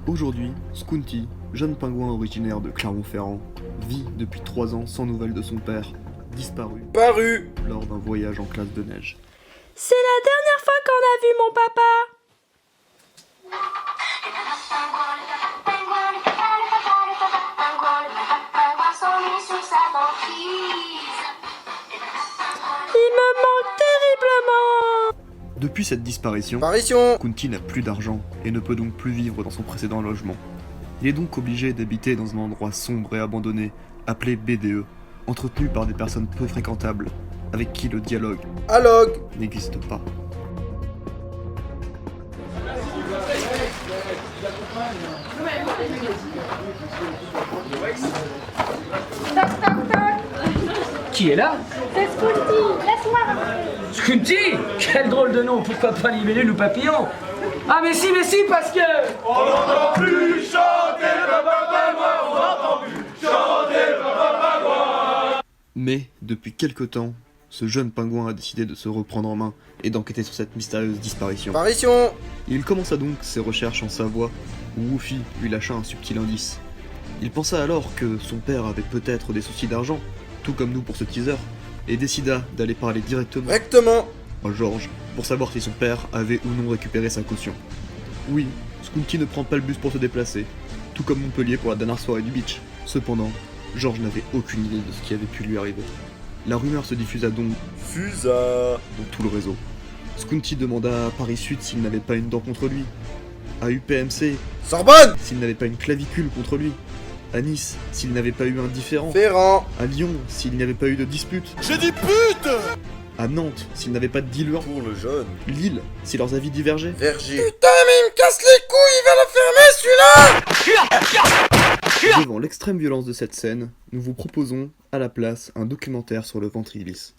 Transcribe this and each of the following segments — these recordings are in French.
Aujourd'hui, Skunty, jeune pingouin originaire de Clermont-Ferrand, vit depuis 3 ans sans nouvelles de son père, disparu Paru lors d'un voyage en classe de neige. C'est la dernière fois qu'on a vu mon papa. Il me manque terriblement. Depuis cette disparition, Apparition Skunty n'a plus d'argent et ne peut donc plus vivre dans son précédent logement. Il est donc obligé d'habiter dans un endroit sombre et abandonné, appelé BDE, entretenu par des personnes peu fréquentables, avec qui le dialogue Alog n'existe pas. Qui est là? C'est Skunty, laisse-moi rentrer. Skunty? Quel drôle de nom, pourquoi pas libellule ou papillon? Ah mais si, parce que... On n'entend plus chanter le papa moi, on n'entend plus chanter le papa moi. Mais, depuis quelque temps, ce jeune pingouin a décidé de se reprendre en main et d'enquêter sur cette mystérieuse disparition. Apparition Il commença donc ses recherches en Savoie, où Woofy lui lâcha un subtil indice. Il pensa alors que son père avait peut-être des soucis d'argent, tout comme nous pour ce teaser, et décida d'aller parler directement à Georges pour savoir si son père avait ou non récupéré sa caution. Oui, Skunty ne prend pas le bus pour se déplacer, tout comme Montpellier pour la dernière soirée du beach. Cependant, Georges n'avait aucune idée de ce qui avait pu lui arriver. La rumeur se diffusa donc Fusa dans tout le réseau. Skunty demanda à Paris Sud s'il n'avait pas une dent contre lui, à UPMC Sorbonne s'il n'avait pas une clavicule contre lui, à Nice s'il n'avait pas eu un différend, Ferrand à Lyon s'il n'y avait pas eu de dispute, J'ai dit pute à Nantes s'il n'avait pas de dealer, Pour le jaune Lille si leurs avis divergeaient. Verger Putain mais il me casse les couilles, il va la fermer celui-là Devant l'extrême violence de cette scène, nous vous proposons, à la place, un documentaire sur le ventrilis.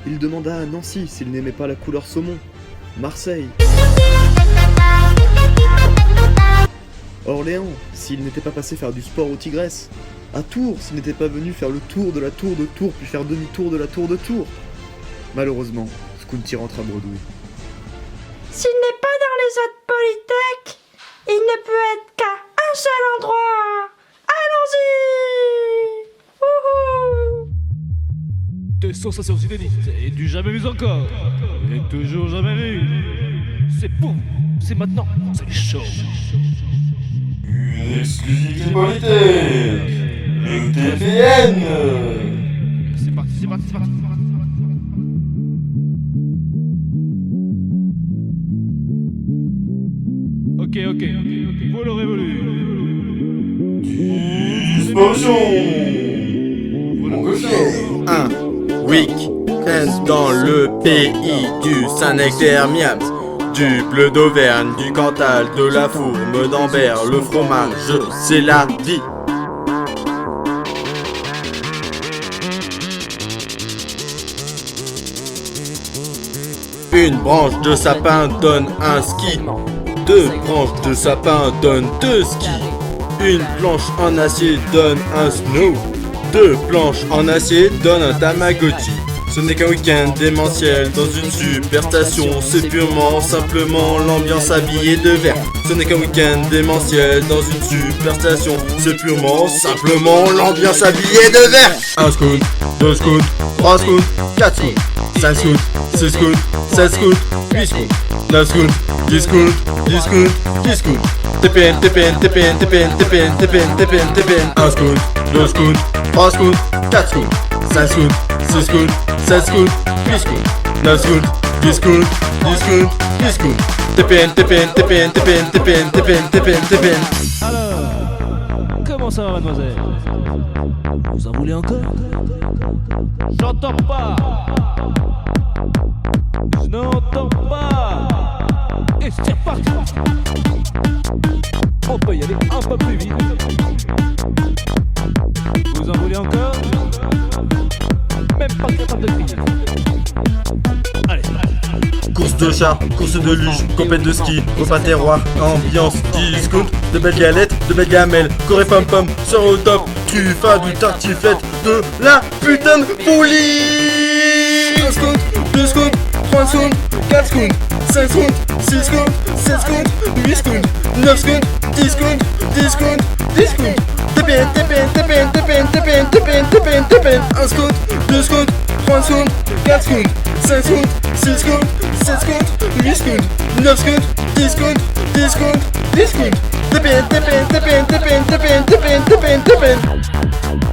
Il demanda à Nancy s'il n'aimait pas la couleur saumon, Marseille, Orléans s'il n'était pas passé faire du sport aux Tigresses, à Tours s'il n'était pas venu faire le tour de la tour de Tours puis faire demi-tour de la tour de Tours. Malheureusement, Skunty rentre à Bredouille. S'il n'est pas dans les autres polytech, il ne peut être qu'à un seul endroit. Allons-y. Wouhou. Des sensations inédites et du jamais vu encore. Et toujours jamais vu. C'est pour vous, c'est maintenant, c'est chaud. Une exclusivité politique. Le TPN. C'est parti. Ok, vous l'aurez voulu. Disparition. Vous Mon l'aurez cochon. 1. Week-end dans le pays du Saint-Nectaire-Miams, du bleu d'Auvergne, du Cantal, de la fourme d'Ambert, le fromage, c'est la vie. Une branche de sapin donne un ski, 2 branches de sapin donnent 2 skis, une planche en acier donne un snow, 2 planches en acier donnent un Tamagotchi. Ce n'est qu'un week-end démentiel dans une superstation, c'est purement, simplement l'ambiance habillée de vert. Ce n'est qu'un week-end démentiel dans une superstation, c'est purement, simplement l'ambiance habillée de vert. 1 scout, 2 scouts, 3 scouts, 4 scouts, 5 scouts, 6 scouts, 7 scouts, 8 scouts, 9 scouts, 10 scouts, 10 scouts, 10 scouts. TPN, 1 scout, 2 scouts, 3 scouts, 4 scouts, 5 scouts, 6 scouts, 7 scouts, 8 scouts, 9 scouts, 10 scouts, 10 scouts, 10 scouts. TPN. Alors, comment ça va, mademoiselle? Vous en voulez encore? J'entends pas. Je n'entends pas. Et c'est reparti. On peut y aller un peu plus vite. Vous en voulez encore? Même pas capable de crier. Allez. Course de char, course de luge, compète de ski, repas terroir, ambiance, discount, de belles galettes, de belles gamelles, corée pom pom, sort au top, truffade ou tartiflette, de la putain de folie. 1 seconde, 2 secondes, 3 secondes, 4 secondes, 5 secondes, 6 secondes, 7 secondes, 8 secondes, 9 secondes, 10 secondes, 10 secondes, 10 secondes. TPN, TPN, TPN, TPN, TPN, TPN, TPN, TPN. 1 seconde, 2 secondes, 3 secondes, 4 secondes, 5 secondes, 6 secondes, 7 secondes, 8 secondes, 9 secondes, 10 secondes, 10 secondes, 10 secondes. TPN, TPN, TPN, TPN, TPN, TPN, TPN, TPN.